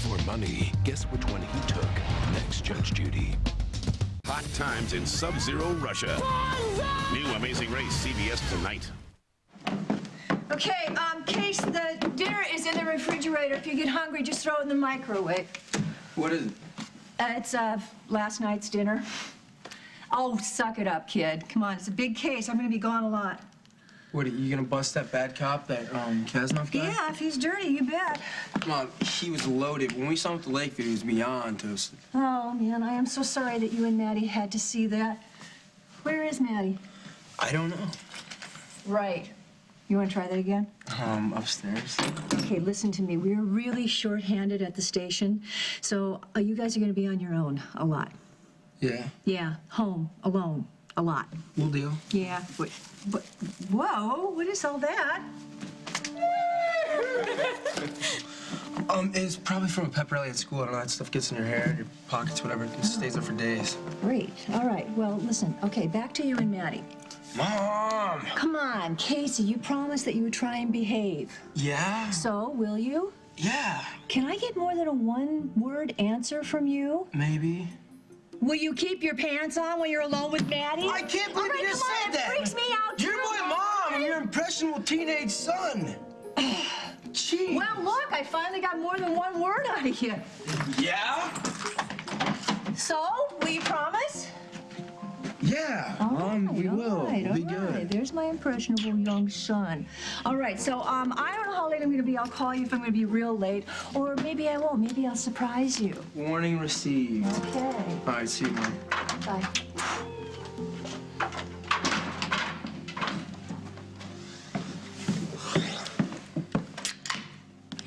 or money? Guess which one he took. Next, Judge Judy. Hot times in Sub-Zero Russia. New Amazing Race, CBS tonight. Okay, Case, the dinner is in the refrigerator. If you get hungry, just throw it in the microwave. What is it? It's last night's dinner. Oh, suck it up, kid. Come on, it's a big case. I'm gonna be gone a lot. What, are you gonna bust that bad cop, that Kasnov guy? Yeah, if he's dirty, you bet. Come on, he was loaded. When we saw him at the lake, he was beyond toasted. Oh, man, I am so sorry that you and Maddie had to see that. Where is Maddie? I don't know. Right. You want to try that again? Upstairs. Okay, listen to me. We're really short-handed at the station, so you guys are going to be on your own a lot. Yeah. Yeah, home, alone, a lot. We'll deal. Yeah, but whoa, what is all that? It's probably from a pep rally at school. I don't know, that stuff gets in your hair, your pockets, whatever. It stays there for days. Great. All right, well, listen. Okay, back to you and Maddie. Mom! Come on, Casey, you promised that you would try and behave. Yeah? So, will you? Yeah. Can I get more than a one-word answer from you? Maybe. Will you keep your pants on when you're alone with Maddie? I can't believe you just said that. It freaks me out. You're my mom and your impressionable teenage son. Gee. Well, look, I finally got more than one word out of you. Yeah? So, will you promise? Yeah, Mom, we will. We'll be good. There's my impressionable young son. All right, so I don't know how late I'm going to be. I'll call you if I'm going to be real late. Or maybe I won't. Maybe I'll surprise you. Warning received. Okay. All right, see you, Mom. Bye.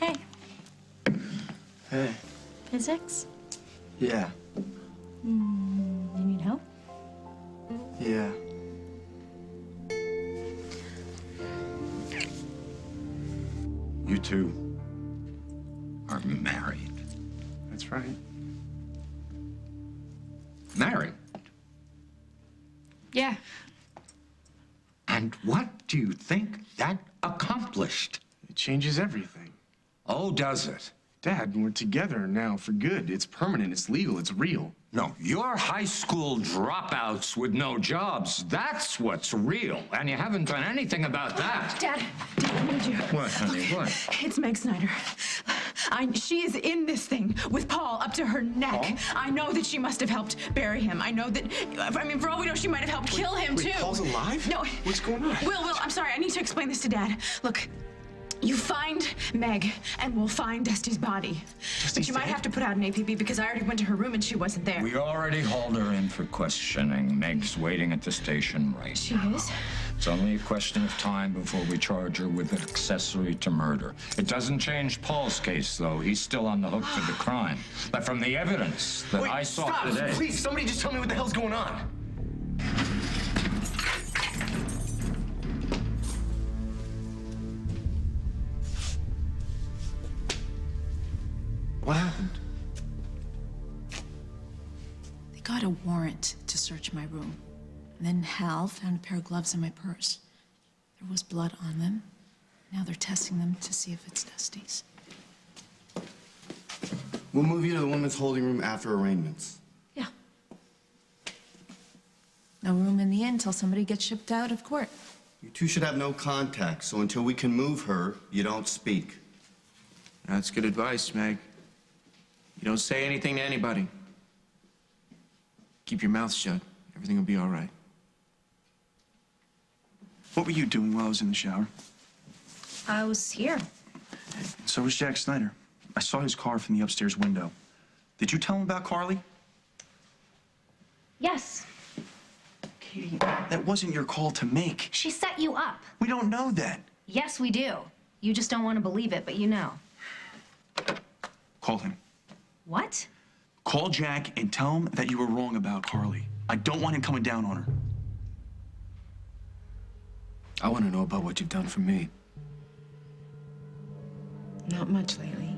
Hey. Hey. Physics? Yeah. You need help? Yeah. You two are married. That's right. Married? Yeah. And what do you think that accomplished? It changes everything. Oh, does it? Dad, we're together now for good. It's permanent, it's legal, it's real. No, you're high school dropouts with no jobs. That's what's real. And you haven't done anything about that. Dad, I need you. What, honey, what? It's Meg Snyder. She is in this thing with Paul up to her neck. Paul? I know that she must have helped bury him. I know that, I mean, for all we know, she might have helped kill him, too. Paul's alive? No. What's going on? Will, I'm sorry. I need to explain this to Dad. Look. You find Meg, and we'll find Dusty's body. But you might have to put out an APB because I already went to her room and she wasn't there. We already hauled her in for questioning. Meg's waiting at the station right She now. is? It's only a question of time before we charge her with accessory to murder. It doesn't change Paul's case, though. He's still on the hook for the crime. But from the evidence that I saw stop. today... Please, somebody just tell me what the hell's going on. What happened? They got a warrant to search my room. And then Hal found a pair of gloves in my purse. There was blood on them. Now they're testing them to see if it's Dusty's. We'll move you to the women's holding room after arraignments. Yeah. No room in the inn till somebody gets shipped out of court. You two should have no contact, so until we can move her, you don't speak. That's good advice, Meg. You don't say anything to anybody. Keep your mouth shut. Everything will be all right. What were you doing while I was in the shower? I was here. So was Jack Snyder. I saw his car from the upstairs window. Did you tell him about Carly? Yes. Katie, that wasn't your call to make. She set you up. We don't know that. Yes, we do. You just don't want to believe it, but you know. Call him. What? Call Jack and tell him that you were wrong about Carly. I don't want him coming down on her. I want to know about what you've done for me. Not much lately.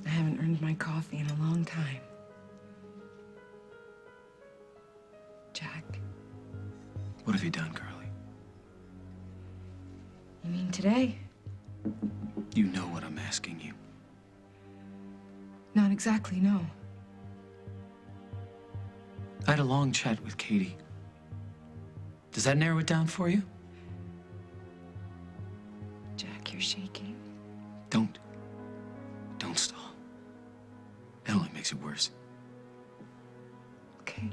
I haven't earned my coffee in a long time. Jack, What have you done, Carly? you mean today? You know what I'm asking you. Not exactly, no. I had a long chat with Katie. Does that narrow it down for you? Jack, you're shaking. Don't stall. It only makes it worse. Okay.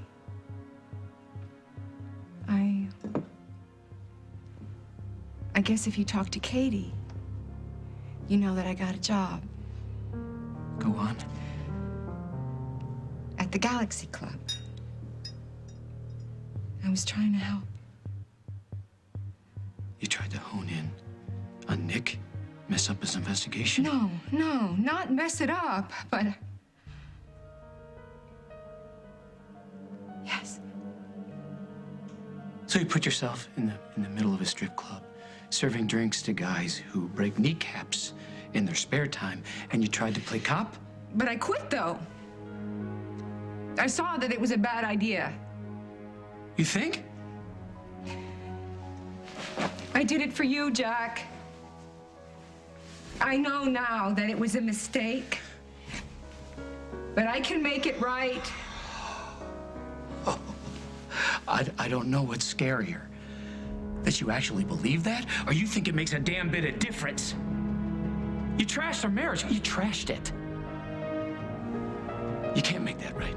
I guess if you talk to Katie, you know that I got a job. Go on. At the Galaxy Club. I was trying to help. You tried to hone in on Nick, mess up his investigation? No, not mess it up, but... Yes. So you put yourself in the middle of a strip club, serving drinks to guys who break kneecaps in their spare time, and you tried to play cop? But I quit, though. I saw that it was a bad idea. You think? I did it for you, Jack. I know now that it was a mistake, but I can make it right. Oh, I don't know what's scarier. That you actually believe that, or you think it makes a damn bit of difference? You trashed our marriage. You trashed it. You can't make that right.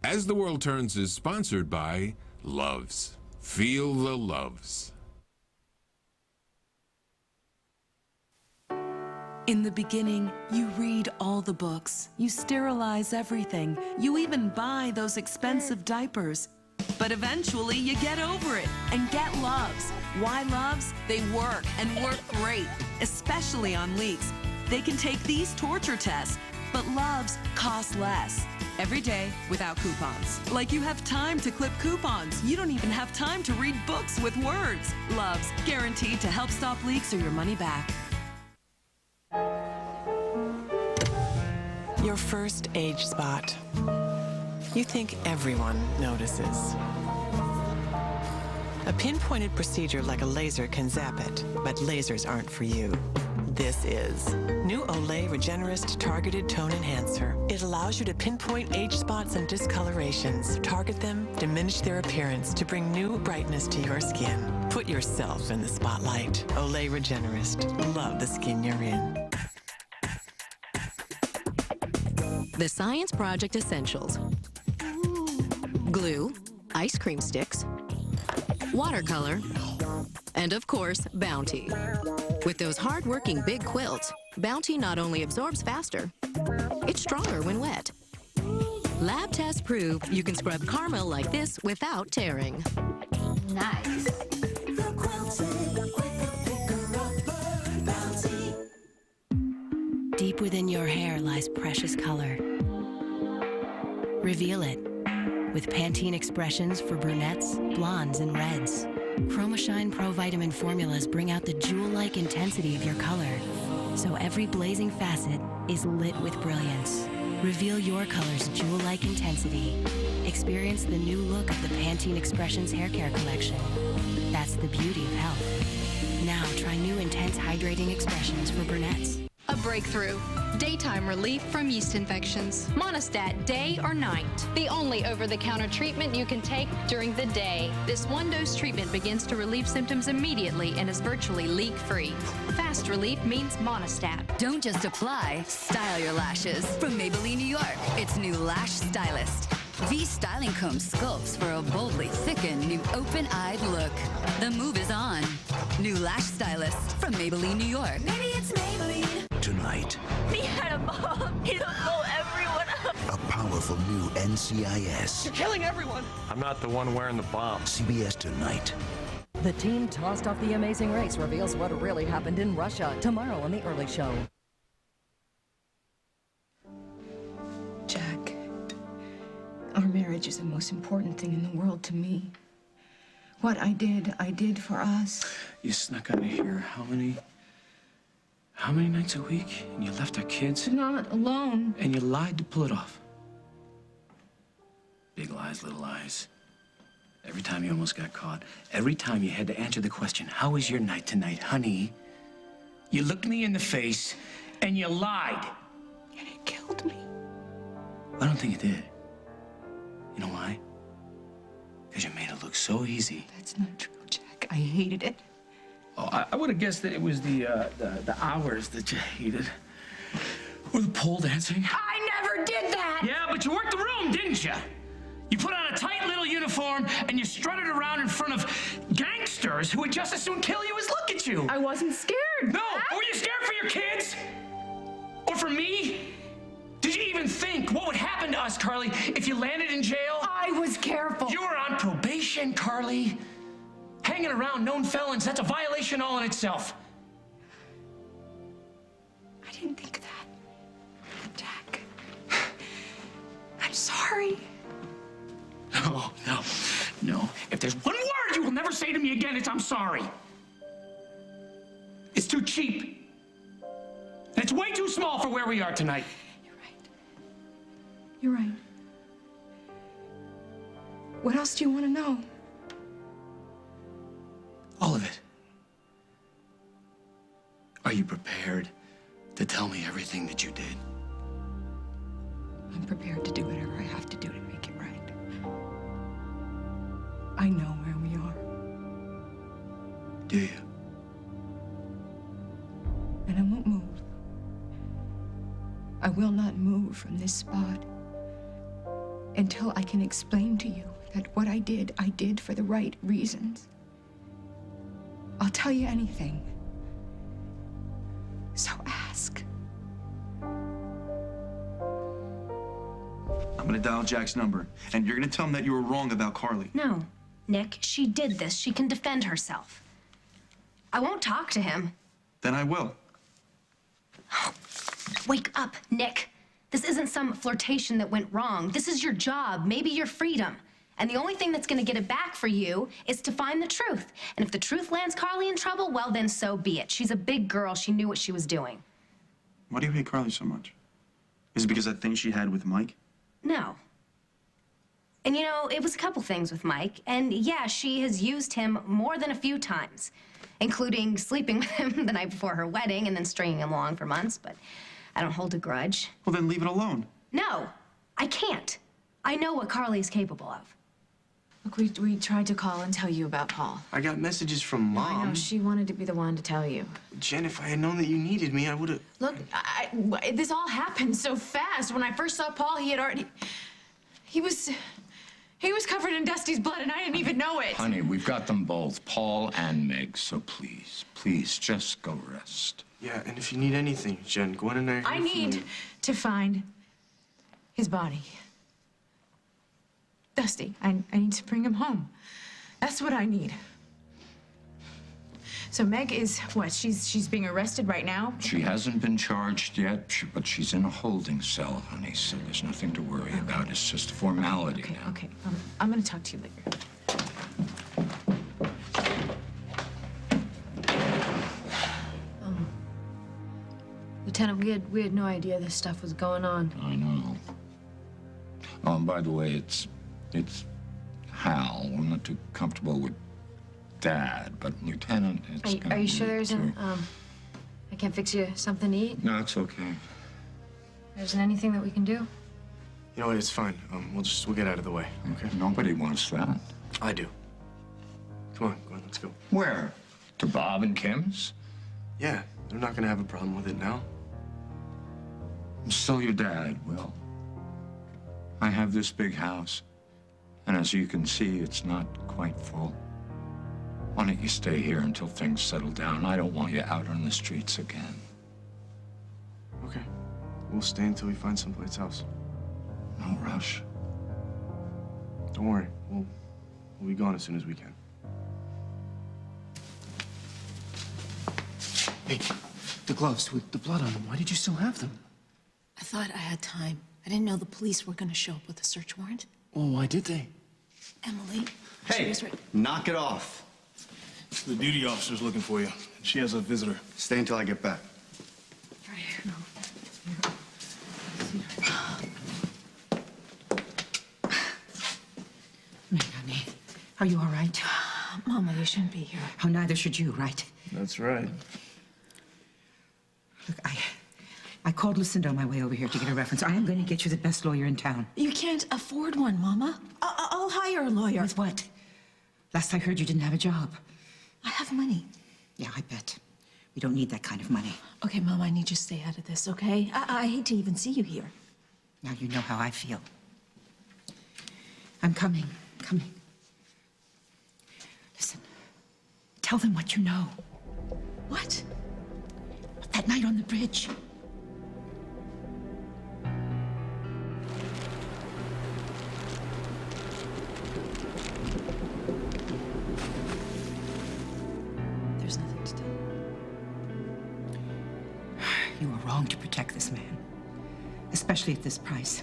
As the World Turns is sponsored by Loves. Feel the loves. In the beginning, you read all the books, you sterilize everything, you even buy those expensive diapers. But eventually, you get over it and get Loves. Why Loves? They work and work great, especially on leaks. They can take these torture tests, but Loves cost less. Every day without coupons. Like you have time to clip coupons. You don't even have time to read books with words. Loves, guaranteed to help stop leaks or your money back. Your first age spot. You think everyone notices. A pinpointed procedure like a laser can zap it, but lasers aren't for you. This is new Olay Regenerist Targeted Tone Enhancer. It allows you to pinpoint age spots and discolorations, target them, diminish their appearance to bring new brightness to your skin. Put yourself in the spotlight. Olay Regenerist. Love the skin you're in. The Science Project Essentials. Glue, ice cream sticks, watercolor, and of course, Bounty. With those hard-working big quilts, Bounty not only absorbs faster, it's stronger when wet. Lab tests prove you can scrub caramel like this without tearing. Nice. Deep within your hair lies precious color. Reveal it with Pantene Expressions for brunettes, blondes, and reds. ChromaShine Pro Vitamin formulas bring out the jewel-like intensity of your color, so every blazing facet is lit with brilliance. Reveal your color's jewel-like intensity. Experience the new look of the Pantene Expressions Hair Care Collection. That's the beauty of health. Now try new intense hydrating expressions for brunettes. A breakthrough. Daytime relief from yeast infections. Monostat day or night. The only over-the-counter treatment you can take during the day. This one-dose treatment begins to relieve symptoms immediately and is virtually leak-free. Fast relief means Monostat. Don't just apply, style your lashes. From Maybelline, New York, it's new Lash Stylist. V-styling comb sculpts for a boldly thickened, new open-eyed look. The move is on. New Lash Stylist from Maybelline, New York. Maybe it's Maybelline. Tonight, He had a bomb. He'll blow everyone up. a powerful new NCIS. You're killing everyone. I'm not the one wearing the bomb. CBS Tonight. The team tossed off the amazing race reveals what really happened in Russia tomorrow on The Early Show. Jack, our marriage is the most important thing in the world to me. What I did for us. You snuck out of here how many nights a week? And you left our kids? Not alone. And you lied to pull it off. Big lies, little lies. Every time you almost got caught, every time you had to answer the question, how was your night tonight, honey? You looked me in the face and you lied. And it killed me. I don't think it did. You know why? Because you made it look so easy. That's not true, Jack. I hated it. Oh, I would have guessed that it was the hours that you hated. Or the pole dancing. I never did that! Yeah, but you worked the room, didn't you? You put on a tight little uniform and you strutted around in front of gangsters who would just as soon kill you as look at you. I wasn't scared. No, but were you scared for your kids? Or for me? Did you even think what would happen to us, Carly, if you landed in jail? I was careful. You were on probation, Carly. Hanging around known felons, that's a violation all in itself. I didn't think that. Jack. I'm sorry. No. If there's one word you will never say to me again, it's I'm sorry. It's too cheap. And it's way too small for where we are tonight. You're right. What else do you want to know? All of it. Are you prepared to tell me everything that you did? I'm prepared to do whatever I have to do to make it right. I know where we are. Do you? And I won't move. I will not move from this spot until I can explain to you that what I did for the right reasons. I'll tell you anything. So ask. I'm gonna dial Jack's number, and you're gonna tell him that you were wrong about Carly. No, Nick, she did this. She can defend herself. I won't talk to him. Then I will. Wake up, Nick. This isn't some flirtation that went wrong. This is your job, maybe your freedom. And the only thing that's gonna get it back for you is to find the truth. And if the truth lands Carly in trouble, well, then so be it. She's a big girl. She knew what she was doing. Why do you hate Carly so much? Is it because of that thing she had with Mike? No. And you know, it was a couple things with Mike. And yeah, she has used him more than a few times, including sleeping with him the night before her wedding and then stringing him along for months, but I don't hold a grudge. Well, then leave it alone. No, I can't. I know what Carly is capable of. Look, we tried to call and tell you about Paul. I got messages from Mom. I know, she wanted to be the one to tell you. Jen, if I had known that you needed me, I would have... Look, this all happened so fast. When I first saw Paul, he had already... He was covered in Dusty's blood, and I didn't even know it. Honey, we've got them both, Paul and Meg, so please, just go rest. Yeah, and if you need anything, Jen, Gwen and I are here I need to find his body. Dusty, I need to bring him home. That's what I need. So Meg is what? She's being arrested right now? She hasn't been charged yet, but she's in a holding cell, honey, so there's nothing to worry about. It's just a formality now. Okay. I'm gonna talk to you later. Lieutenant, we had no idea this stuff was going on. I know. Oh, and by the way, it's Hal. I'm not too comfortable with Dad, but Lieutenant, it's Are you sure there isn't, I can't fix you something to eat? No, it's okay. There isn't anything that we can do? You know what, it's fine. We'll get out of the way, okay? Nobody wants that. I do. Come on, Gwen, let's go. Where? To Bob and Kim's? Yeah, they're not gonna have a problem with it now. I'm still your dad, Will. I have this big house, and as you can see, it's not quite full. Why don't you stay here until things settle down? I don't want you out on the streets again. Okay. We'll stay until we find someplace else. No rush. Don't worry. We'll be gone as soon as we can. Hey, the gloves with the blood on them, why did you still have them? I thought I had time. I didn't know the police were going to show up with a search warrant. Well, why did they? Emily. Hey, knock it off. The duty officer's looking for you. She has a visitor. Stay until I get back. Honey, are you all right? Mama, you shouldn't be here. Oh, neither should you, right? That's right. Look, I called Lucinda on my way over here to get a reference. I am going to get you the best lawyer in town. You can't afford one, Mama. I'll hire a lawyer. With what? Last I heard, you didn't have a job. I have money. Yeah, I bet. We don't need that kind of money. Okay, Mom, I need you to stay out of this, okay? I hate to even see you here. Now you know how I feel. I'm coming. Listen, tell them what you know. What? That night on the bridge. There's nothing to tell. You were wrong to protect this man, especially at this price.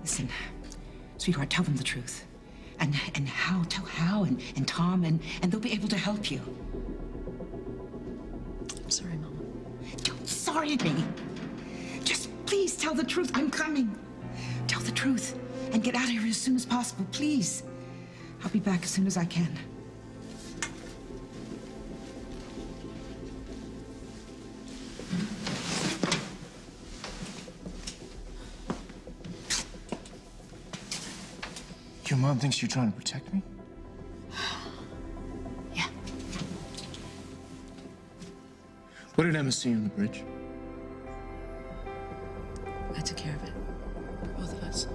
Listen, sweetheart, tell them the truth. And tell Hal and Tom, and they'll be able to help you. I'm sorry, Mama. Don't sorry me. Just please tell the truth. I'm coming. Tell the truth and get out of here as soon as possible, please. I'll be back as soon as I can. Your mom thinks you're trying to protect me? Yeah. What did Emma see on the bridge? I took care of it. For both of us.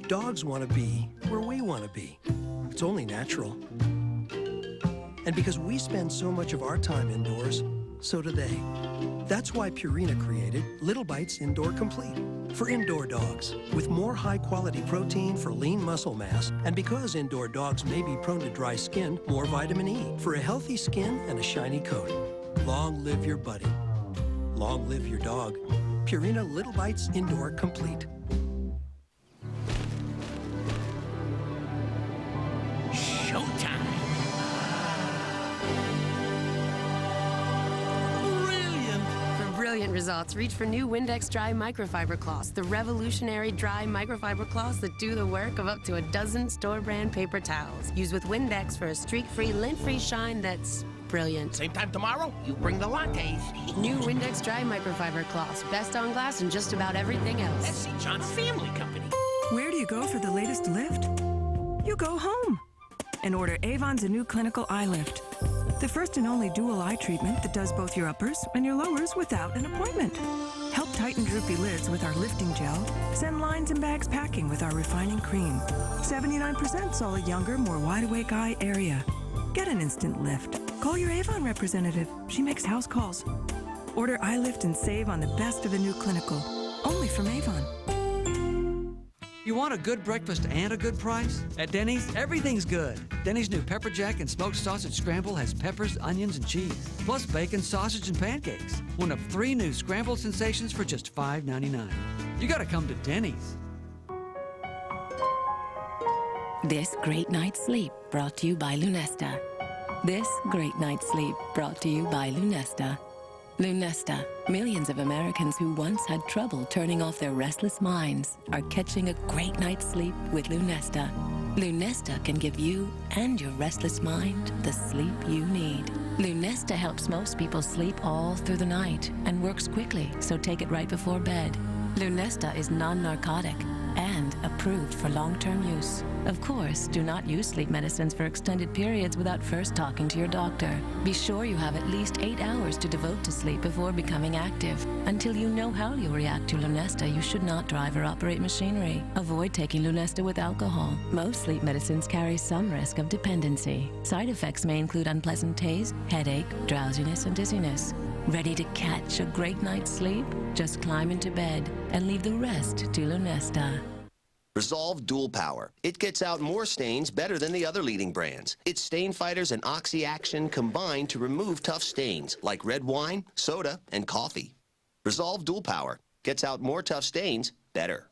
Dogs want to be where we want to be. It's only natural. And because we spend so much of our time indoors, so do they. That's why Purina created Little Bites Indoor Complete for indoor dogs, with more high-quality protein for lean muscle mass, and because indoor dogs may be prone to dry skin, more vitamin E for a healthy skin and a shiny coat. Long live your buddy. Long live your dog. Purina Little Bites Indoor Complete. Showtime. Brilliant results. Reach for new Windex Dry Microfiber Cloths, the revolutionary dry microfiber cloths that do the work of up to a dozen store-brand paper towels. Use with Windex for a streak-free, lint-free shine that's brilliant. Same time tomorrow, you bring the lattes. New Windex Dry Microfiber Cloths, best on glass and just about everything else. That's St. John's Family Company. Where do you go for the latest lift? You go home and order Avon's a new clinical eye lift. The first and only dual eye treatment that does both your uppers and your lowers without an appointment. Help tighten droopy lids with our lifting gel. Send lines and bags packing with our refining cream. 79% saw a younger, more wide-awake eye area. Get an instant lift. Call your Avon representative. She makes house calls. Order eye lift and save on the best of the new clinical. Only from Avon. You want a good breakfast and a good price? At Denny's, everything's good. Denny's new Pepper Jack and Smoked Sausage Scramble has peppers, onions, and cheese, plus bacon, sausage, and pancakes. One of 3 new scrambled sensations for just $5.99. You gotta come to Denny's. This great night's sleep brought to you by Lunesta. This great night's sleep brought to you by Lunesta. Lunesta. Millions of Americans who once had trouble turning off their restless minds are catching a great night's sleep with Lunesta. Lunesta can give you and your restless mind the sleep you need. Lunesta helps most people sleep all through the night and works quickly, so take it right before bed. Lunesta is non-narcotic and approved for long-term use. Of course, do not use sleep medicines for extended periods without first talking to your doctor. Be sure you have at least 8 hours to devote to sleep before becoming active. Until you know how you'll react to Lunesta, you should not drive or operate machinery. Avoid taking Lunesta with alcohol. Most sleep medicines carry some risk of dependency. Side effects may include unpleasant taste, headache, drowsiness, and dizziness. Ready to catch a great night's sleep? Just climb into bed and leave the rest to Lunesta. Resolve Dual Power. It gets out more stains better than the other leading brands. It's Stain Fighters and Oxy Action combined to remove tough stains like red wine, soda, and coffee. Resolve Dual Power. Gets out more tough stains better.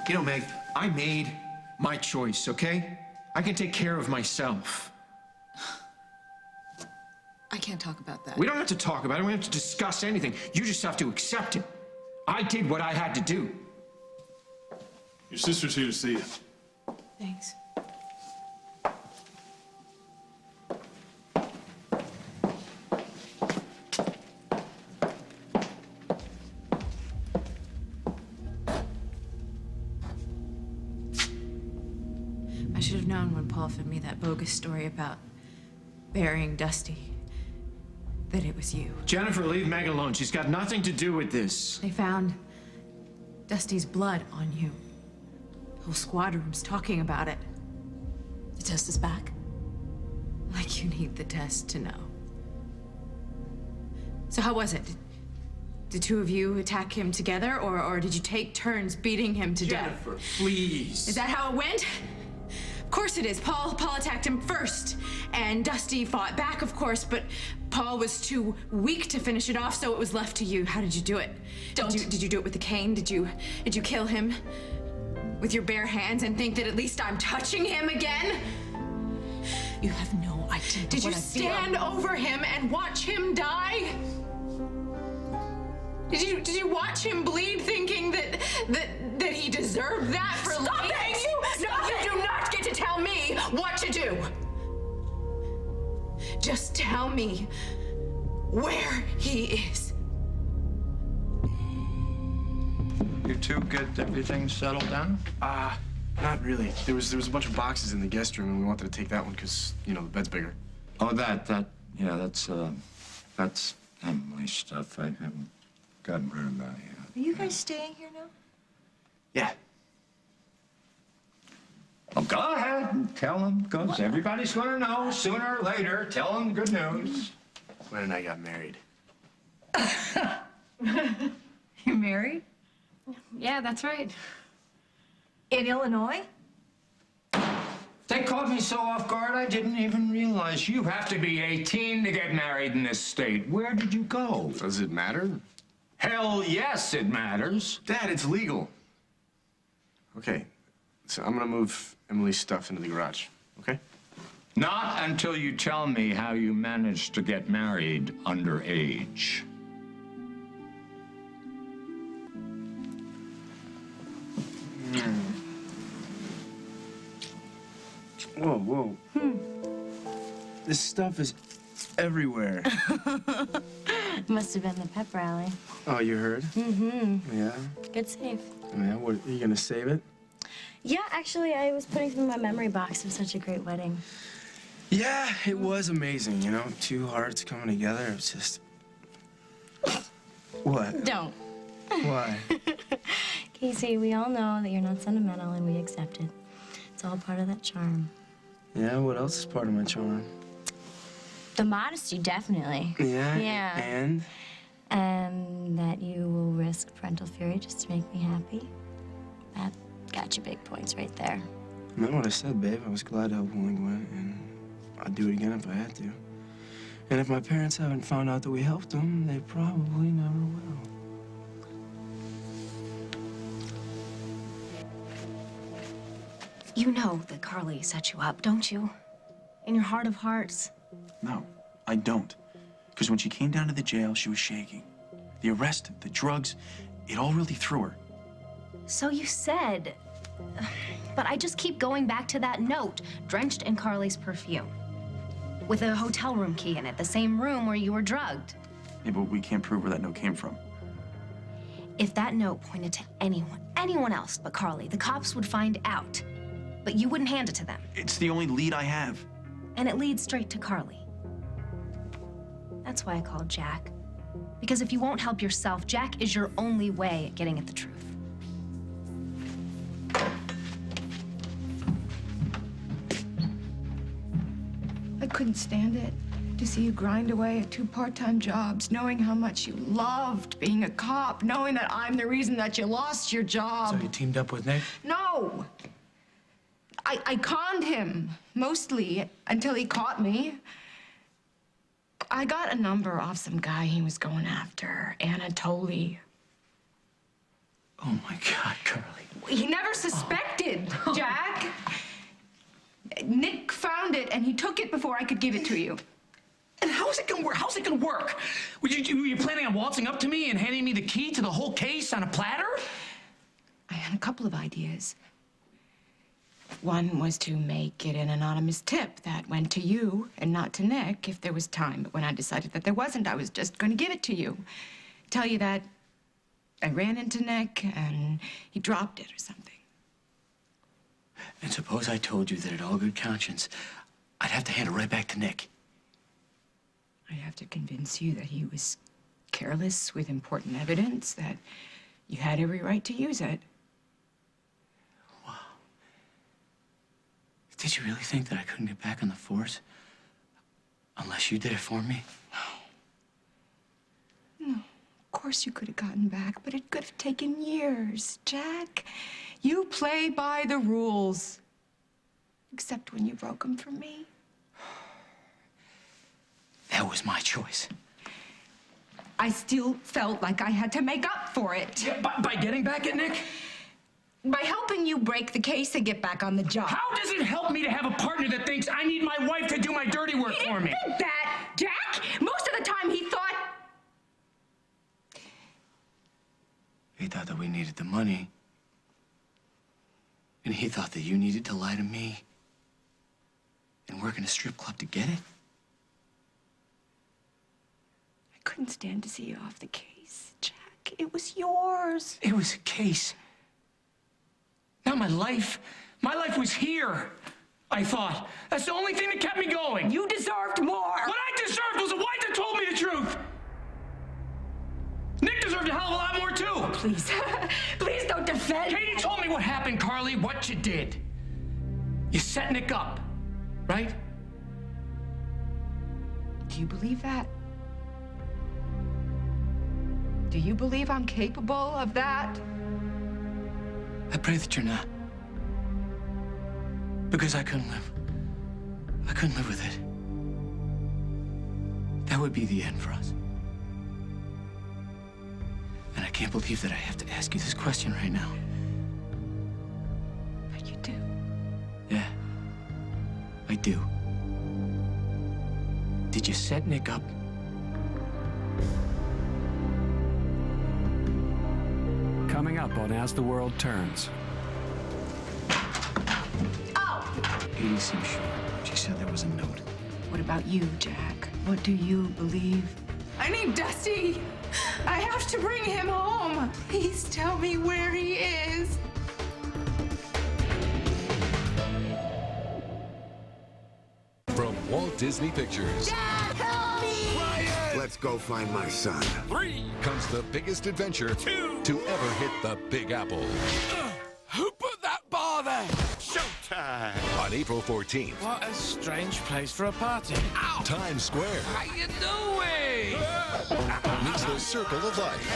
You know, Meg, I made my choice, okay? I can take care of myself. I can't talk about that. We don't have to talk about it. We don't have to discuss anything. You just have to accept it. I did what I had to do. Your sister's here to see you. Thanks. I should have known when Paul fed me that bogus story about burying Dusty that it was you. Jennifer, leave Meg alone. She's got nothing to do with this. They found Dusty's blood on you. Whole squad room's talking about it. The test is back? Like you need the test to know. So how was it? Did two of you attack him together, or did you take turns beating him to death? Jennifer, please. Is that how it went? Of course it is. Paul attacked him first, and Dusty fought back, of course, but Paul was too weak to finish it off, so it was left to you. How did you do it? Did you do it with the cane? Did you kill him with your bare hands and think that at least I'm touching him again? You have no idea. Did you stand over him and watch him die? Did you watch him bleed, thinking that he deserved that for leaving you? No, you do not get to tell me what to do. Just tell me where he is. You two get everything settled down? Not really. There was a bunch of boxes in the guest room, and we wanted to take that one because, you know, the bed's bigger. Oh, yeah, that's Emily's stuff. I haven't gotten rid of that yet. Are you guys staying here now? Yeah. Oh, go ahead and tell them, because everybody's going to know sooner or later. Tell them good news. Gwen and I got married. You're married? Yeah, that's right. In Illinois? They caught me so off guard, I didn't even realize you have to be 18 to get married in this state. Where did you go? Does it matter? Hell yes, it matters. Dad, it's legal. Okay, so I'm gonna move Emily's stuff into the garage, okay? Not until you tell me how you managed to get married underage. Whoa. This stuff is everywhere. Must have been the pep rally. Oh, you heard? Mm-hmm. Yeah? Good save. Yeah, what, are you gonna save it? Yeah, actually, I was putting through my memory box. It was such a great wedding. Yeah, it was amazing, you know? Two hearts coming together, it was just... What? Don't. Why? Casey, we all know that you're not sentimental, and we accept it. It's all part of that charm. Yeah, what else is part of my charm? The modesty, definitely. Yeah? Yeah. And? And that you will risk parental fury just to make me happy. That got you big points right there. I meant what I said, babe. I was glad to help Will and Gwen, and I'd do it again if I had to. And if my parents haven't found out that we helped them, they probably never will. You know that Carly set you up, don't you? In your heart of hearts. No, I don't. Because when she came down to the jail, she was shaking. The arrest, the drugs, it all really threw her. So you said. But I just keep going back to that note, drenched in Carly's perfume. With a hotel room key in it, the same room where you were drugged. Yeah, but we can't prove where that note came from. If that note pointed to anyone else but Carly, the cops would find out. But you wouldn't hand it to them. It's the only lead I have. And it leads straight to Carly. That's why I called Jack. Because if you won't help yourself, Jack is your only way at getting at the truth. I couldn't stand it. to see you grind away at 2 part-time jobs, knowing how much you loved being a cop, knowing that I'm the reason that you lost your job. So you teamed up with Nick? No! I conned him, mostly, until he caught me. I got a number off some guy he was going after, Anatoly. Oh, my God, Carly. He never suspected, Jack. Nick found it, and he took it before I could give it to you. And how's it gonna work? How's it gonna work? Were you planning on waltzing up to me and handing me the key to the whole case on a platter? I had a couple of ideas. One was to make it an anonymous tip that went to you and not to Nick if there was time. But when I decided that there wasn't, I was just going to give it to you. Tell you that I ran into Nick and he dropped it or something. And suppose I told you that in all good conscience, I'd have to hand it right back to Nick. I'd have to convince you that he was careless with important evidence, that you had every right to use it. Did you really think that I couldn't get back on the force unless you did it for me? No, of course you could have gotten back, but it could have taken years, Jack. You play by the rules. Except when you broke them for me. That was my choice. I still felt like I had to make up for it. Yeah, by getting back at Nick? By helping you break the case and get back on the job. How does it help me to have a partner that thinks I need my wife to do my dirty work for me? He didn't think that, Jack. Most of the time he thought... He thought that we needed the money. And he thought that you needed to lie to me and work in a strip club to get it? I couldn't stand to see you off the case, Jack. It was yours. It was a case. Not my life. My life was here, I thought. That's the only thing that kept me going. You deserved more. What I deserved was a wife that told me the truth. Nick deserved a hell of a lot more, too. Please. Please don't defend. Katie told me what happened, Carly, what you did. You set Nick up, right? Do you believe that? Do you believe I'm capable of that? I pray that you're not. Because I couldn't live. I couldn't live with it. That would be the end for us. And I can't believe that I have to ask you this question right now. But you do. Yeah, I do. Did you set Nick up? Coming up on As the World Turns. Oh! Katie seemed sure. She said there was a note. What about you, Jack? What do you believe? I need Dusty. I have to bring him home. Please tell me where he is. From Walt Disney Pictures. Dad, help me! Ryan! Let's go find my son. 3 comes the biggest adventure 2 to ever hit the Big Apple. Who put that bar there? Showtime! On April 14th. What a strange place for a party. Ow! Times Square How you doing? meets the Circle of Life.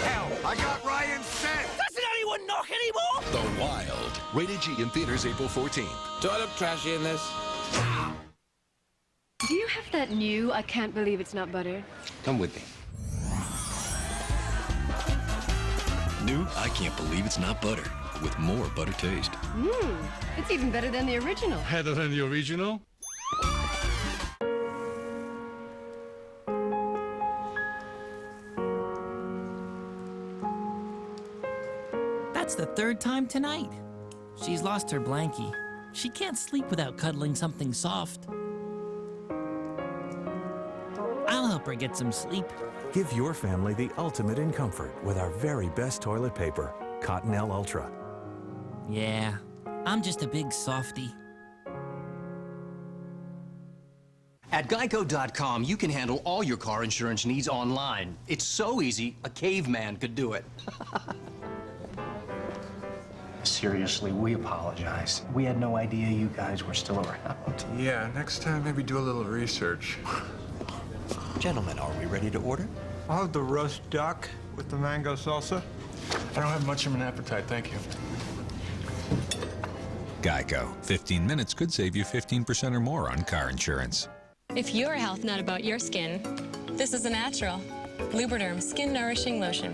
Help! I got Ryan set! Doesn't anyone knock anymore? The Wild. Rated G in theaters April 14th. Do I look trashy in this? Do you have that new I Can't Believe It's Not Butter? Come with me. New I Can't Believe It's Not Butter, with more butter taste. It's even better than the original. Better than the original? That's the 3rd time tonight. She's lost her blankie. She can't sleep without cuddling something soft. I'll help her get some sleep. Give your family the ultimate in comfort with our very best toilet paper, Cottonelle Ultra. Yeah, I'm just a big softie. At Geico.com, you can handle all your car insurance needs online. It's so easy, a caveman could do it. Seriously, we apologize. We had no idea you guys were still around. Yeah, next time maybe do a little research. Gentlemen, are we ready to order? I'll have the roast duck with the mango salsa. I don't have much of an appetite, thank you. Geico. 15 minutes could save you 15% or more on car insurance. If your health not about your skin, this is a natural. Lubriderm Skin Nourishing Lotion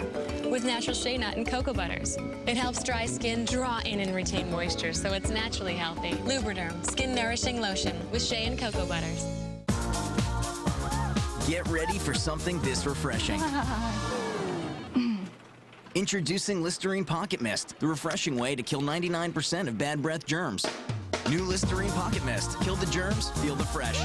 with natural shea nut and cocoa butters. It helps dry skin draw in and retain moisture, so it's naturally healthy. Lubriderm Skin Nourishing Lotion with shea and cocoa butters. Get ready for something this refreshing. Introducing Listerine Pocket Mist, the refreshing way to kill 99% of bad breath germs. New Listerine Pocket Mist. Kill the germs, feel the fresh.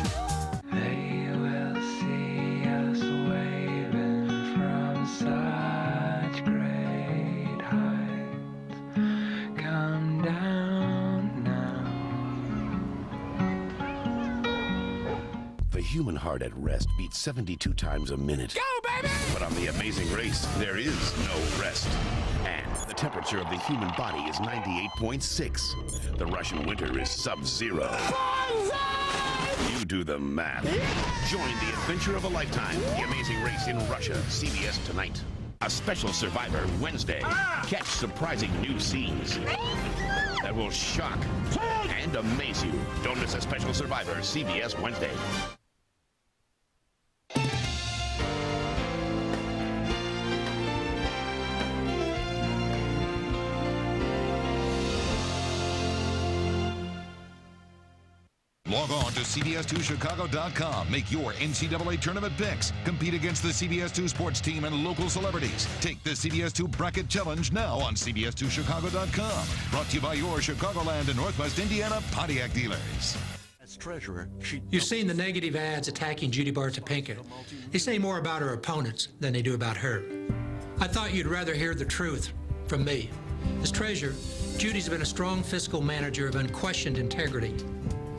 They will see us waving from such great heights. Come down now. The human heart at rest beats 72 times a minute. Go, baby! But on the Amazing Race, there is no rest. And the temperature of the human body is 98.6. The Russian winter is sub-zero. You do the math. Join the adventure of a lifetime. The Amazing Race in Russia. CBS tonight. A special Survivor Wednesday. Catch surprising new scenes that will shock and amaze you. Don't miss a special Survivor CBS Wednesday. Log on to CBS2Chicago.com. Make your NCAA tournament picks. Compete against the CBS2 sports team and local celebrities. Take the CBS2 Bracket Challenge now on CBS2Chicago.com. Brought to you by your Chicagoland and Northwest Indiana Pontiac dealers. As treasurer, You've seen the negative ads attacking Judy Bartopinka. They say more about her opponents than they do about her. I thought you'd rather hear the truth from me. As treasurer, Judy's been a strong fiscal manager of unquestioned integrity.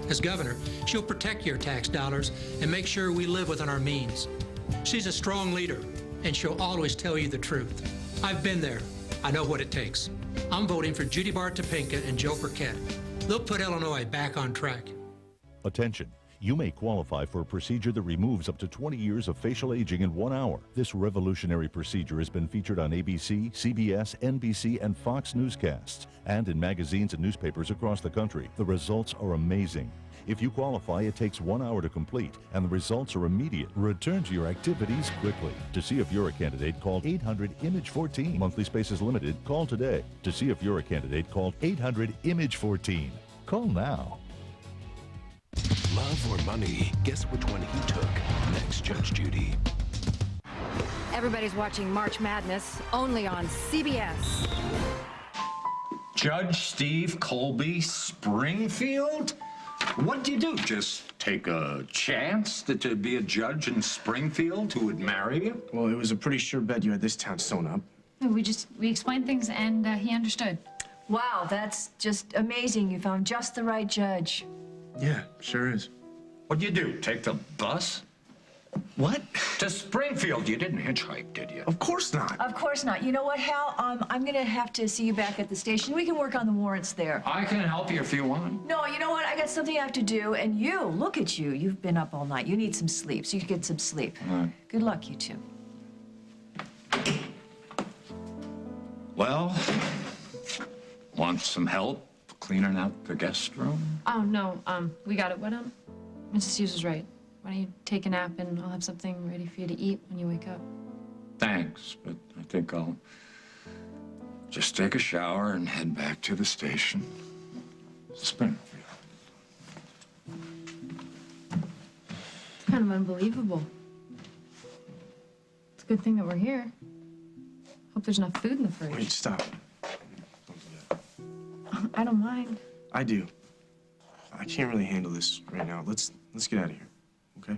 As governor, she'll protect your tax dollars and make sure we live within our means. She's a strong leader, and she'll always tell you the truth. I've been there. I know what it takes. I'm voting for Judy Bartopinka and Joe Burkett. They'll put Illinois back on track. Attention. You may qualify for a procedure that removes up to 20 years of facial aging in 1 hour. This revolutionary procedure has been featured on ABC, CBS, NBC, and Fox newscasts, and in magazines and newspapers across the country. The results are amazing. If you qualify, it takes 1 hour to complete, and the results are immediate. Return to your activities quickly. To see if you're a candidate, call 800-IMAGE-14. Monthly space is limited. Call today. To see if you're a candidate, call 800-IMAGE-14. Call now. Love or money? Guess which one he took. Next, Judge Judy. Everybody's watching March Madness, only on CBS. Judge Steve Colby Springfield? What'd you do? Just take a chance to be a judge in Springfield who would marry you? Well, it was a pretty sure bet you had this town sewn up. We explained things and he understood. Wow, that's just amazing. You found just the right judge. Yeah, sure is. What'd you do? Take the bus? What? To Springfield. You didn't hitchhike, did you? Of course not. Of course not. You know what, Hal? I'm gonna have to see you back at the station. We can work on the warrants there. I can help you if you want. No, you know what? I got something I have to do, and you, look at you. You've been up all night. You need some sleep, so you can get some sleep. Good luck, you two. Well, want some help cleaning out the guest room? Oh, no, we got it. What, Mrs. Hughes is right. Why don't you take a nap and I'll have something ready for you to eat when you wake up. Thanks, but I think I'll just take a shower and head back to the station. Springfield. It's kind of unbelievable. It's a good thing that we're here. Hope there's enough food in the fridge. Wait, stop. I don't mind. I do. I can't really handle this right now. Let's get out of here, okay?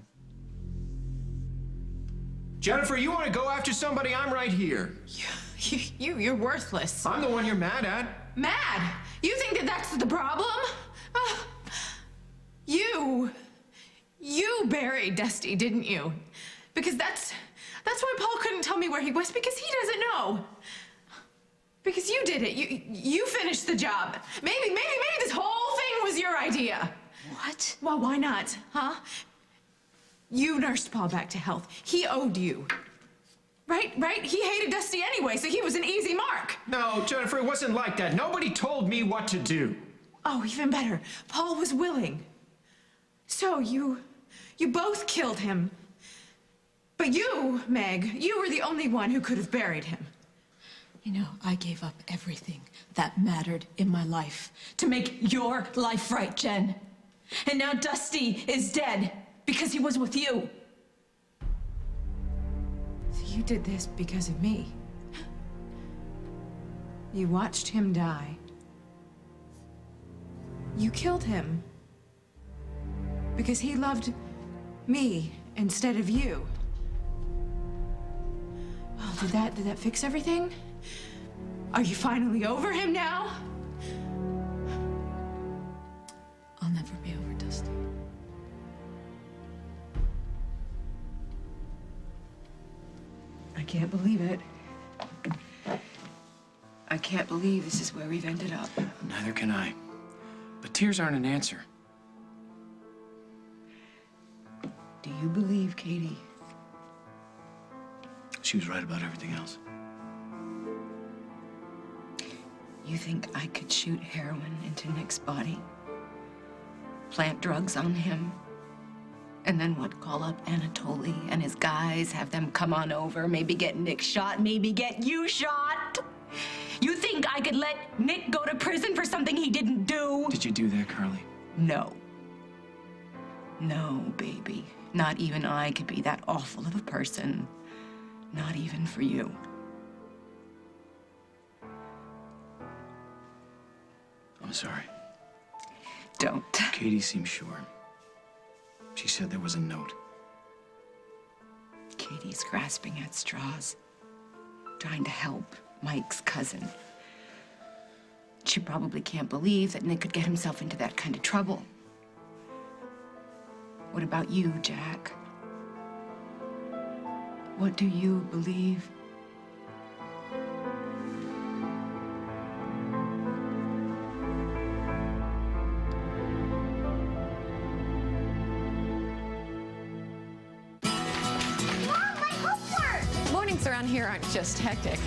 Jennifer, you want to go after somebody? I'm right here. You're worthless. I'm the one you're mad at. Mad? You think that that's the problem? You buried Dusty, didn't you? Because that's why Paul couldn't tell me where he was, because he doesn't know. Because you did it. You finished the job. Maybe this whole thing was your idea. What? Well, why not, huh? You nursed Paul back to health. He owed you. Right? He hated Dusty anyway, so he was an easy mark. No, Jennifer, it wasn't like that. Nobody told me what to do. Oh, even better. Paul was willing. So you both killed him. But you, Meg, you were the only one who could have buried him. You know, I gave up everything that mattered in my life to make your life right, Jen. And now Dusty is dead because he was with you. So you did this because of me. You watched him die. You killed him because he loved me instead of you. Oh, did that fix everything? Are you finally over him now? I'll never be over Dusty. I can't believe it. I can't believe this is where we've ended up. Neither can I. But tears aren't an answer. Do you believe Katie? She was right about everything else. You think I could shoot heroin into Nick's body? Plant drugs on him? And then what, call up Anatoly and his guys, have them come on over, maybe get Nick shot, maybe get you shot? You think I could let Nick go to prison for something he didn't do? Did you do that, Carly? No. No, baby. Not even I could be that awful of a person. Not even for you. I'm sorry. Don't. Katie seemed sure. She said there was a note. Katie's grasping at straws, trying to help Mike's cousin. She probably can't believe that Nick could get himself into that kind of trouble. What about you, Jack? What do you believe? Mornings around here aren't just hectic.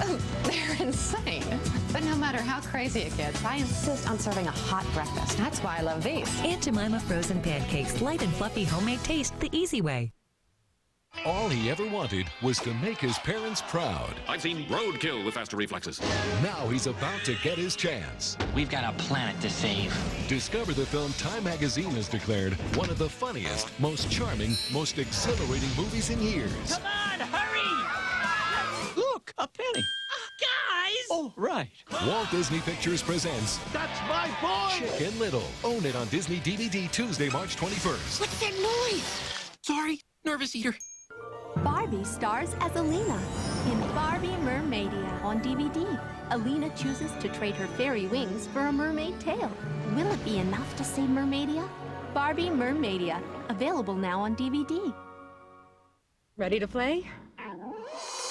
Oh, they're insane. But no matter how crazy it gets, I insist on serving a hot breakfast. That's why I love these. Aunt Jemima frozen pancakes, light and fluffy homemade taste the easy way. All he ever wanted was to make his parents proud. I've seen roadkill with faster reflexes. Now he's about to get his chance. We've got a planet to save. Discover the film Time Magazine has declared one of the funniest, most charming, most exhilarating movies in years. Come on, hurry! Look, a penny. Guys! Oh, right. Walt Disney Pictures presents That's my boy! Chicken Little. Own it on Disney DVD Tuesday, March 21st. What's that noise? Sorry, nervous eater. Barbie stars as Alina in Barbie Mermaidia on DVD. Alina chooses to trade her fairy wings for a mermaid tail. Will it be enough to save Mermaidia? Barbie Mermaidia, available now on DVD. Ready to play?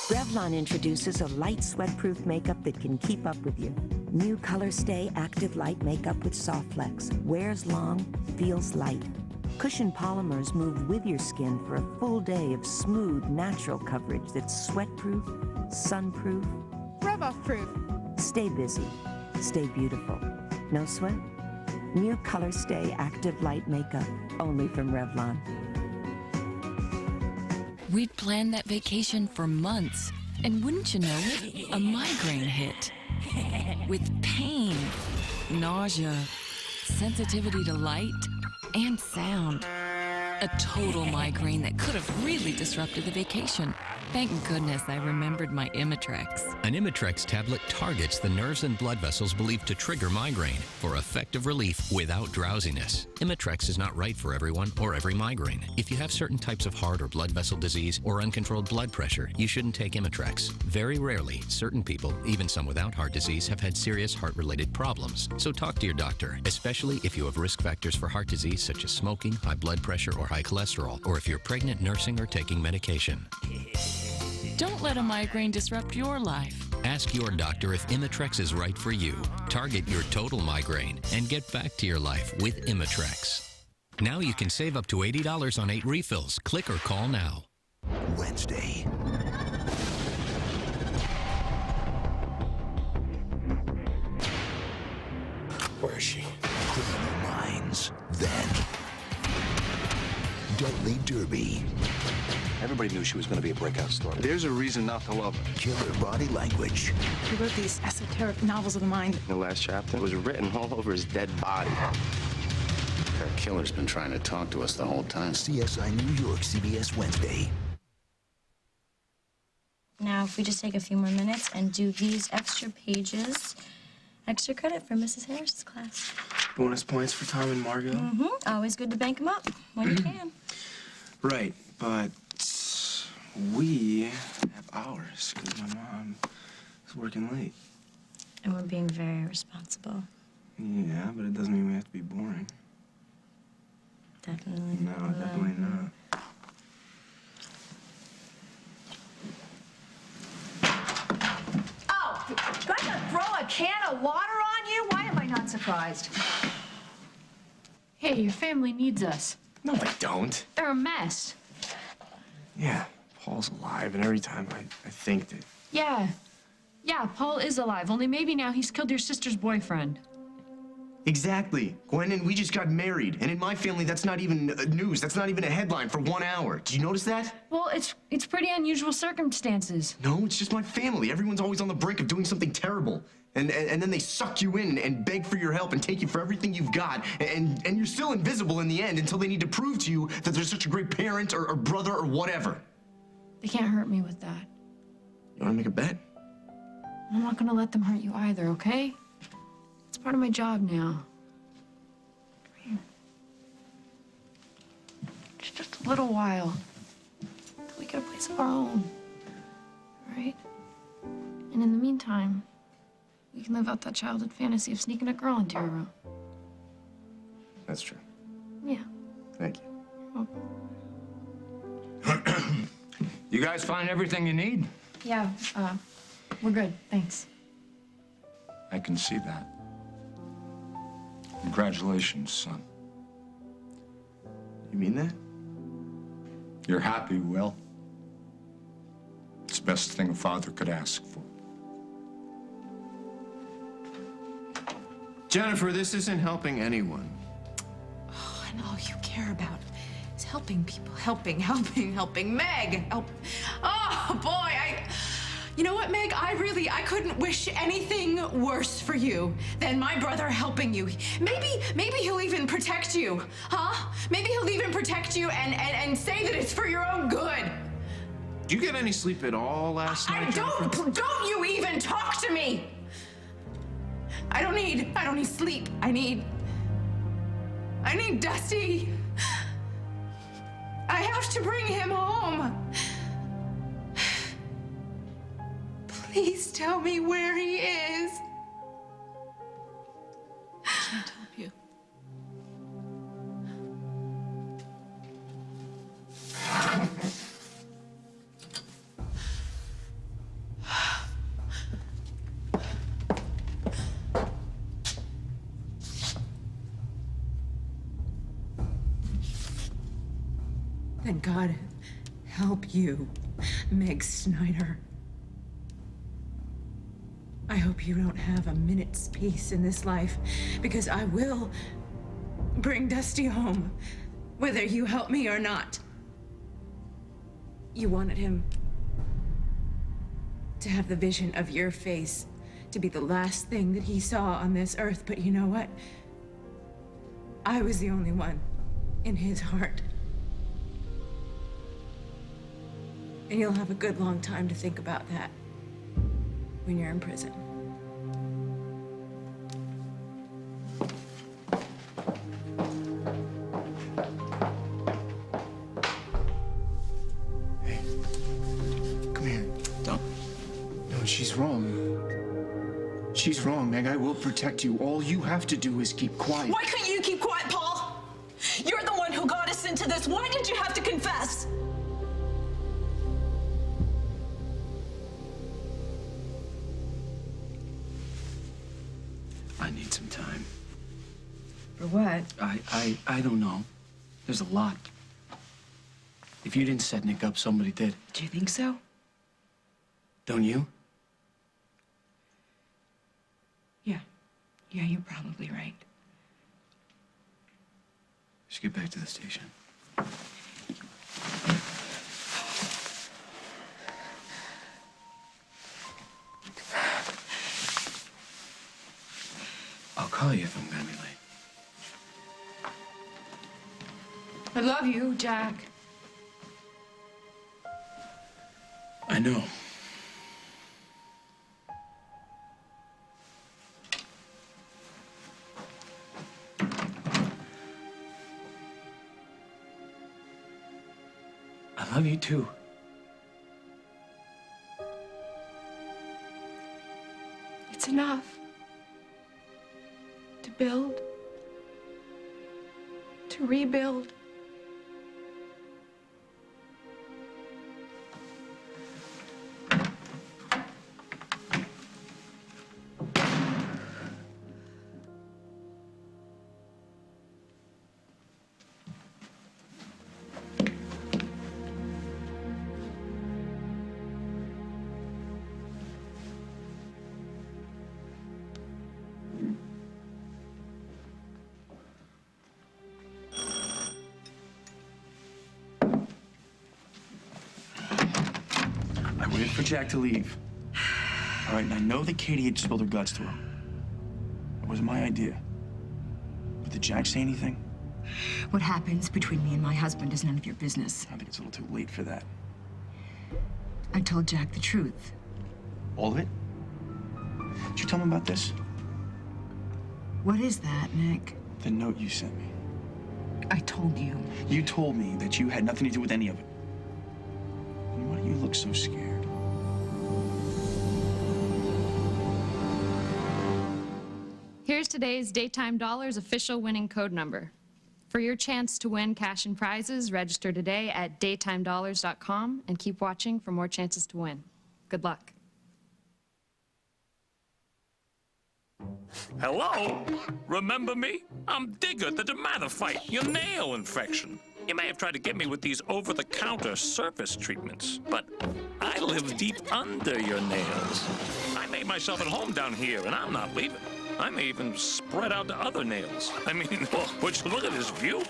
Revlon introduces a light sweat-proof makeup that can keep up with you. New Color Stay Active Light Makeup with Soft Flex. Wears long, feels light. Cushion polymers move with your skin for a full day of smooth, natural coverage that's sweat-proof, sun-proof, Rub-off-proof. Stay busy, stay beautiful. No sweat? New Color Stay Active Light Makeup, only from Revlon. We'd planned that vacation for months, and wouldn't you know it, a migraine hit. With pain, nausea, sensitivity to light, and sound. A total migraine that could have really disrupted the vacation. Thank goodness I remembered my Imitrex. An Imitrex tablet targets the nerves and blood vessels believed to trigger migraine for effective relief without drowsiness. Imitrex is not right for everyone or every migraine. If you have certain types of heart or blood vessel disease or uncontrolled blood pressure, you shouldn't take Imitrex. Very rarely, certain people, even some without heart disease, have had serious heart-related problems. So talk to your doctor, especially if you have risk factors for heart disease such as smoking, high blood pressure, or high cholesterol, or if you're pregnant, nursing, or taking medication. Don't let a migraine disrupt your life. Ask your doctor if Imitrex is right for you. Target your total migraine and get back to your life with Imitrex. Now you can save up to $80 on 8 refills. Click or call now. Wednesday. Where is she? Criminal Minds. Then. Deadly Derby. Everybody knew she was going to be a breakout star. There's a reason not to love her. Killer Body Language. He wrote these esoteric novels of the mind. The last chapter was written all over his dead body. That killer's been trying to talk to us the whole time. CSI New York, CBS Wednesday. Now, if we just take a few more minutes and do these extra pages, extra credit for Mrs. Harris's class. Bonus points for Tom and Margot. Mm-hmm. Always good to bank them up when you can. Right, but we have ours because my mom is working late. And we're being very responsible. Yeah, but it doesn't mean we have to be boring. Definitely. No, definitely not. Oh, do I gotta throw a can of water on you? Why am I not surprised? Hey, your family needs us. No, they don't. They're a mess. Yeah, Paul's alive, and every time I think that... Yeah. Yeah, Paul is alive, only maybe now he's killed your sister's boyfriend. Exactly. Gwen and we just got married. And in my family, that's not even news. That's not even a headline for 1 hour. Did you notice that? Well, it's pretty unusual circumstances. No, it's just my family. Everyone's always on the brink of doing something terrible. And then they suck you in and beg for your help and take you for everything you've got. And you're still invisible in the end until they need to prove to you that they're such a great parent or brother or whatever. They can't hurt me with that. You wanna make a bet? I'm not gonna let them hurt you either, okay? It's part of my job now. Come here. Just a little while. Till we get a place of our own. All right? And in the meantime, we can live out that childhood fantasy of sneaking a girl into your room. That's true. Yeah. Thank you. You guys find everything you need? Yeah, we're good, thanks. I can see that. Congratulations, son. You mean that? You're happy, Will. It's the best thing a father could ask for. Jennifer, this isn't helping anyone. Oh, and all you care about is helping people, helping Meg. Help. Oh, boy, you know what, Meg? I couldn't wish anything worse for you than my brother helping you. Maybe he'll even protect you, huh? Maybe he'll even protect you and say that it's for your own good. Did you get any sleep at all last night, Jennifer? Don't you even talk to me! I don't need sleep. I need Dusty. I have to bring him home. Please tell me where he is. I can't help you. Then God help you, Meg Snyder. I hope you don't have a minute's peace in this life, because I will bring Dusty home, whether you help me or not. You wanted him to have the vision of your face, to be the last thing that he saw on this earth, but you know what? I was the only one in his heart. And you'll have a good long time to think about that when you're in prison. Hey, come here. Don't. No, she's wrong. She's wrong, Meg. I will protect you. All you have to do is keep quiet. Why couldn't you keep quiet, Paul? You're the one who got us into this. Why did you have to confess? I need some time. For what? I don't know. There's a lot. If you didn't set Nick up, somebody did. Do you think so? Don't you? Yeah. Yeah, you're probably right. Let's get back to the station. I'll call you if I'm gonna be late. I love you, Jack. I know. I love you too. It's enough to build, to rebuild. I waited for Jack to leave. All right, and I know that Katie had spilled her guts to him. It wasn't my idea. But did Jack say anything? What happens between me and my husband is none of your business. I think it's a little too late for that. I told Jack the truth. All of it? Did you tell him about this? What is that, Nick? The note you sent me. I told you. You told me that you had nothing to do with any of it. And why do you look so scared? Here's today's Daytime Dollars official winning code number. For your chance to win cash and prizes, register today at daytimedollars.com and keep watching for more chances to win. Good luck. Hello? Remember me? I'm Digger, the dermatophyte, your nail infection. You may have tried to get me with these over-the-counter surface treatments, but I live deep under your nails. I made myself at home down here, and I'm not leaving. I may even spread out to other nails. I mean, would you look at this view?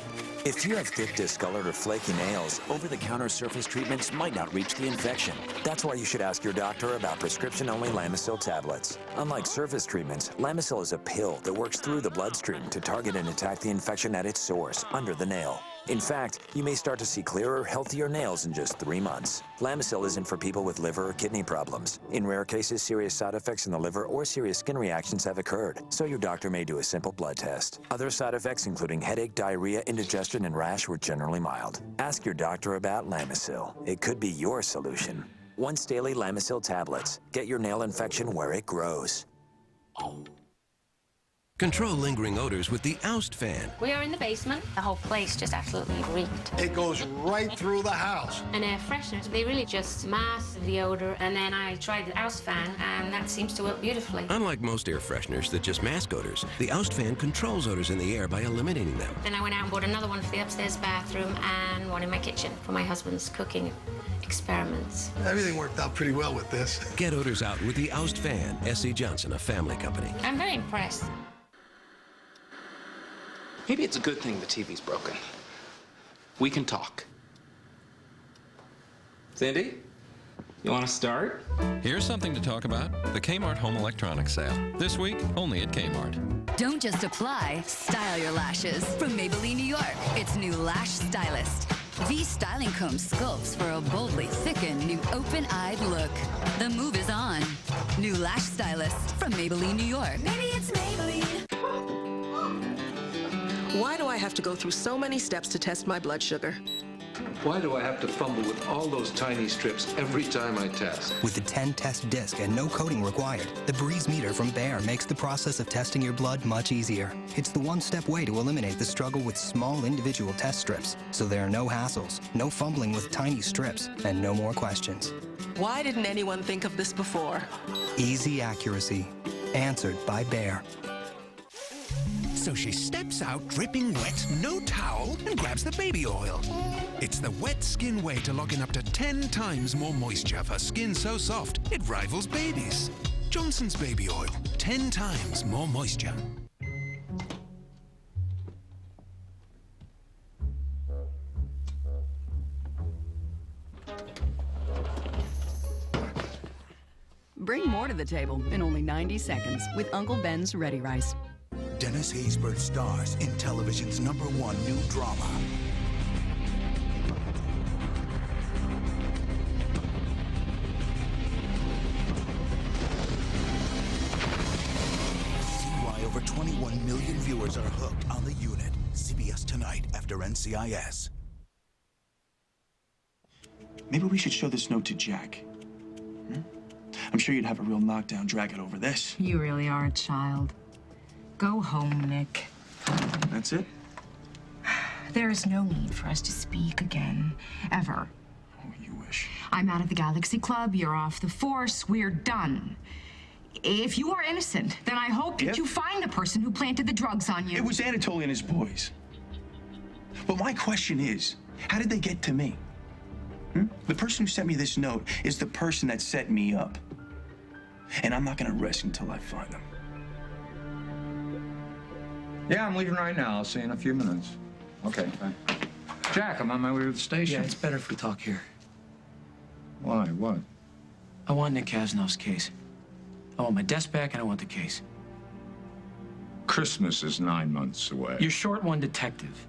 If you have thick, discolored, or flaky nails, over-the-counter surface treatments might not reach the infection. That's why you should ask your doctor about prescription-only Lamisil tablets. Unlike surface treatments, Lamisil is a pill that works through the bloodstream to target and attack the infection at its source, under the nail. In fact, you may start to see clearer, healthier nails in just 3 months. Lamisil isn't for people with liver or kidney problems. In rare cases, serious side effects in the liver or serious skin reactions have occurred, so your doctor may do a simple blood test. Other side effects, including headache, diarrhea, indigestion, and rash, were generally mild. Ask your doctor about Lamisil. It could be your solution. Once daily Lamisil tablets. Get your nail infection where it grows. Control lingering odors with the Oust fan. We are in the basement. The whole place just absolutely reeked. It goes right through the house. And air fresheners, they really just mask the odor. And then I tried the Oust fan, and that seems to work beautifully. Unlike most air fresheners that just mask odors, the Oust fan controls odors in the air by eliminating them. Then I went out and bought another one for the upstairs bathroom and one in my kitchen for my husband's cooking experiments. Everything worked out pretty well with this. Get odors out with the Oust fan. S.C. Johnson, a family company. I'm very impressed. Maybe it's a good thing the TV's broken. We can talk. Cindy, you want to start? Here's something to talk about. The Kmart Home Electronics Sale. This week, only at Kmart. Don't just apply, style your lashes. From Maybelline, New York, it's new Lash Stylist. V-styling comb sculpts for a boldly thickened, new open-eyed look. The move is on. New Lash Stylist from Maybelline, New York. Maybe it's Maybelline. Why do I have to go through so many steps to test my blood sugar? Why do I have to fumble with all those tiny strips every time I test? With the 10-test disc and no coding required, the Breeze Meter from Bayer makes the process of testing your blood much easier. It's the one-step way to eliminate the struggle with small individual test strips, so there are no hassles, no fumbling with tiny strips, and no more questions. Why didn't anyone think of this before? Easy accuracy. Answered by Bayer. So she steps out dripping wet, no towel, and grabs the baby oil. It's the wet skin way to lock in up to 10 times more moisture for skin so soft it rivals babies. Johnson's Baby Oil, 10 times more moisture. Bring more to the table in only 90 seconds with Uncle Ben's Ready Rice. Dennis Haysbert stars in television's #1 new drama. See why over 21 million viewers are hooked on The Unit. CBS tonight after NCIS. Maybe we should show this note to Jack. I'm sure you'd have a real knockdown dragging over this. You really are a child. Go home, Nick. That's it? There is no need for us to speak again, ever. Oh, you wish. I'm out of the Galaxy Club, you're off the force, we're done. If you are innocent, then I hope that you find the person who planted the drugs on you. It was Anatoly and his boys. But my question is, how did they get to me? The person who sent me this note is the person that set me up. And I'm not gonna rest until I find them. Yeah, I'm leaving right now. I'll see you in a few minutes. Okay, bye. Jack, I'm on my way to the station. Yeah, it's better if we talk here. Why? What? I want Nick Kasnov's case. I want my desk back and I want the case. Christmas is 9 months away. You're short one detective.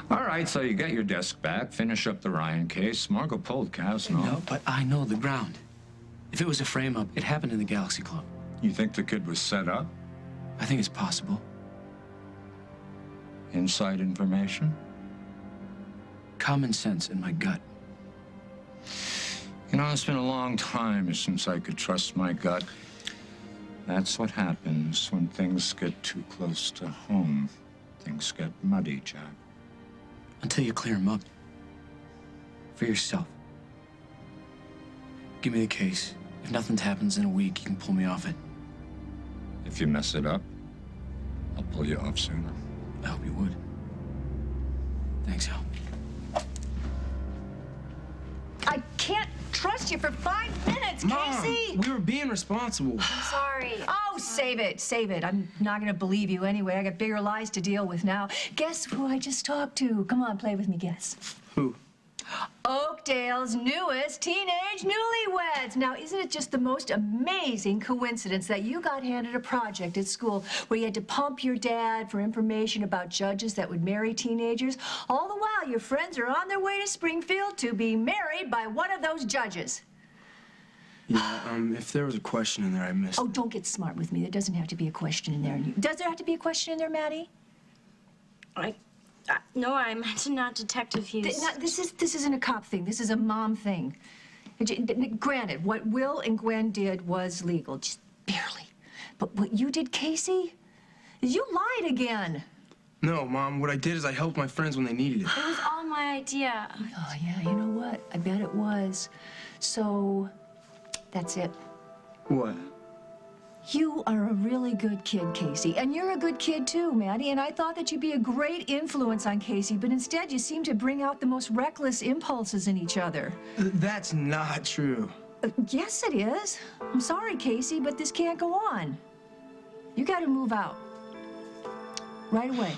All right, so you get your desk back, finish up the Ryan case. Margot pulled Kasnov. No, but I know the ground. If it was a frame-up, it happened in the Galaxy Club. You think the kid was set up? I think it's possible. Inside information? Common sense in my gut. You know, it's been a long time since I could trust my gut. That's what happens when things get too close to home. Things get muddy, Jack. Until you clear them up. For yourself. Give me the case. If nothing happens in a week, you can pull me off it. If you mess it up, I'll pull you off sooner. I hope you would. Thanks, Al. I can't trust you for 5 minutes, Casey. We were being responsible. I'm sorry. Oh, save it, save it. I'm not gonna believe you anyway. I got bigger lies to deal with now. Guess who I just talked to? Come on, play with me, guess. Who? Oakdale's newest teenage newlyweds. Now, isn't it just the most amazing coincidence that you got handed a project at school where you had to pump your dad for information about judges that would marry teenagers? All the while, your friends are on their way to Springfield to be married by one of those judges. Yeah, if there was a question in there, I missed. Oh, don't get smart with me. There doesn't have to be a question in there. Does there have to be a question in there, Maddie? No, I meant not Detective Hughes. This isn't a cop thing. This is a mom thing. Granted, what Will and Gwen did was legal, just barely. But what you did, Casey, is you lied again. No, Mom, what I did is I helped my friends when they needed it. It was all my idea. Oh, yeah, you know what? I bet it was. So, that's it. What? You are a really good kid, Casey. And you're a good kid, too, Maddie. And I thought that you'd be a great influence on Casey, but instead you seem to bring out the most reckless impulses in each other. That's not true. Yes, it is. I'm sorry, Casey, but this can't go on. You gotta move out. Right away.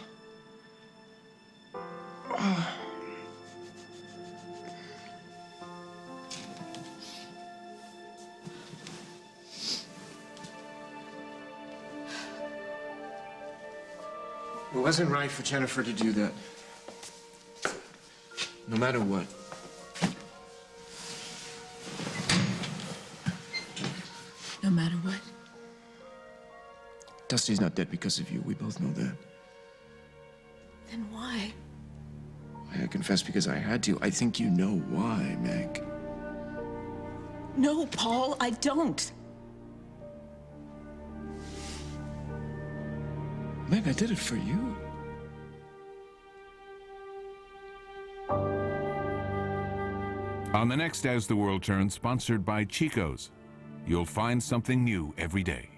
It wasn't right for Jennifer to do that. No matter what. No matter what. Dusty's not dead because of you. We both know that. Then why? I confess because I had to. I think you know why, Meg. No, Paul, I don't. Meg, I did it for you. On the next As the World Turns, sponsored by Chico's, you'll find something new every day.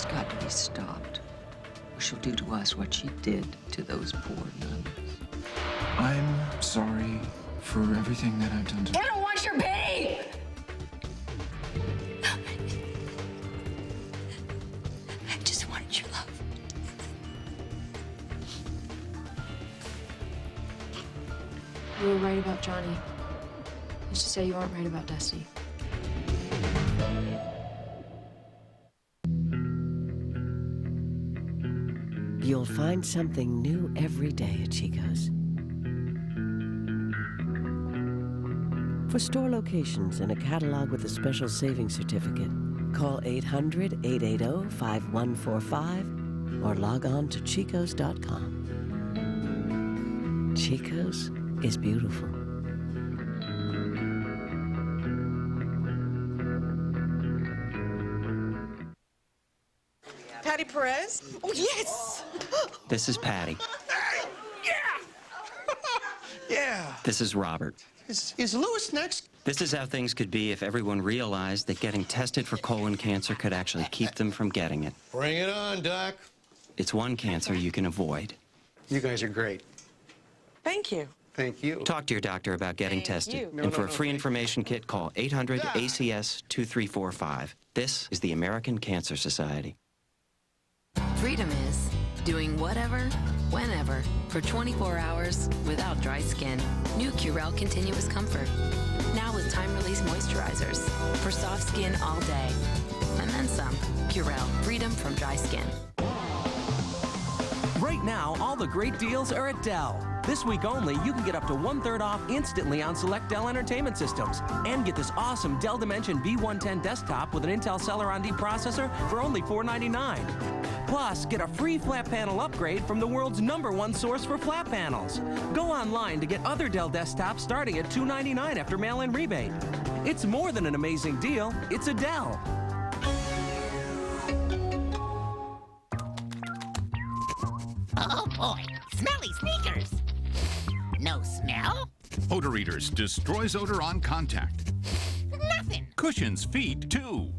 got to be stopped, or she'll do to us what she did to those poor nuns. I'm sorry for everything that I've done to... I don't want your pity! I just wanted your love. You were right about Johnny. Just to say you aren't right about Dusty. You'll find something new every day at Chico's. For store locations and a catalog with a special savings certificate, call 800-880-5145 or log on to chicos.com. Chico's is beautiful. Patty Perez? Oh, yes! This is Patty. Yeah. This is Robert. Is Lewis next? This is how things could be if everyone realized that getting tested for colon cancer could actually keep them from getting it. Bring it on, Doc. It's one cancer you can avoid. You guys are great. Thank you. Thank you. Talk to your doctor about getting tested. And for a free information kit, call 800-ACS-2345. This is the American Cancer Society. Freedom is doing whatever, whenever, for 24 hours without dry skin. New Curel Continuous Comfort. Now with time-release moisturizers for soft skin all day. And then some. Curel, freedom from dry skin. Right now, all the great deals are at Dell. This week only, you can get up to 1/3 off instantly on select Dell entertainment systems. And get this awesome Dell Dimension B110 desktop with an Intel Celeron D processor for only $499. Plus, get a free flat panel upgrade from the world's #1 source for flat panels. Go online to get other Dell desktops starting at $299 after mail-in rebate. It's more than an amazing deal, it's a Dell. Oh boy, smelly sneakers. No smell? Odor Eaters destroys odor on contact. Nothing. Cushions feet too.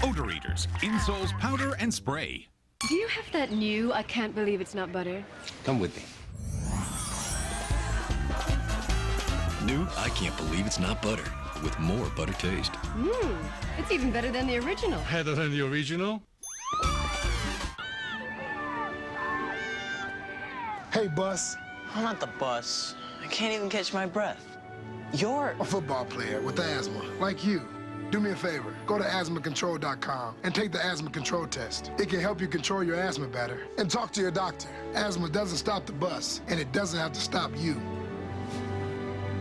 Odor Eaters, insoles, powder, and spray. Do you have that new I can't believe it's not butter? Come with me. New I can't believe it's not butter, with more butter taste. It's even better than the original. Better than the original? Hey, Bus. I'm not the bus. I can't even catch my breath. You're a football player with asthma, like you. Do me a favor, go to asthmacontrol.com and take the asthma control test. It can help you control your asthma better. And talk to your doctor. Asthma doesn't stop the bus, and it doesn't have to stop you.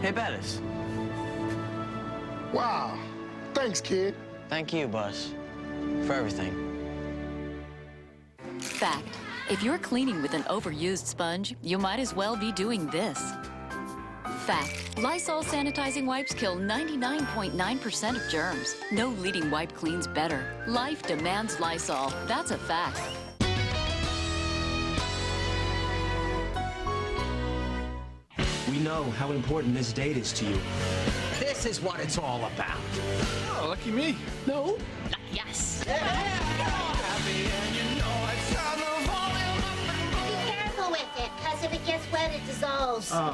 Hey, Bettis. Wow. Thanks, kid. Thank you, Bus, for everything. Fact. If you're cleaning with an overused sponge, you might as well be doing this. Fact. Lysol sanitizing wipes kill 99.9% of germs. No leading wipe cleans better. Life demands Lysol. That's a fact. We know how important this date is to you. This is what it's all about. Oh, lucky me. No? Yes. Be careful with it, because if it gets wet, it dissolves. Oh.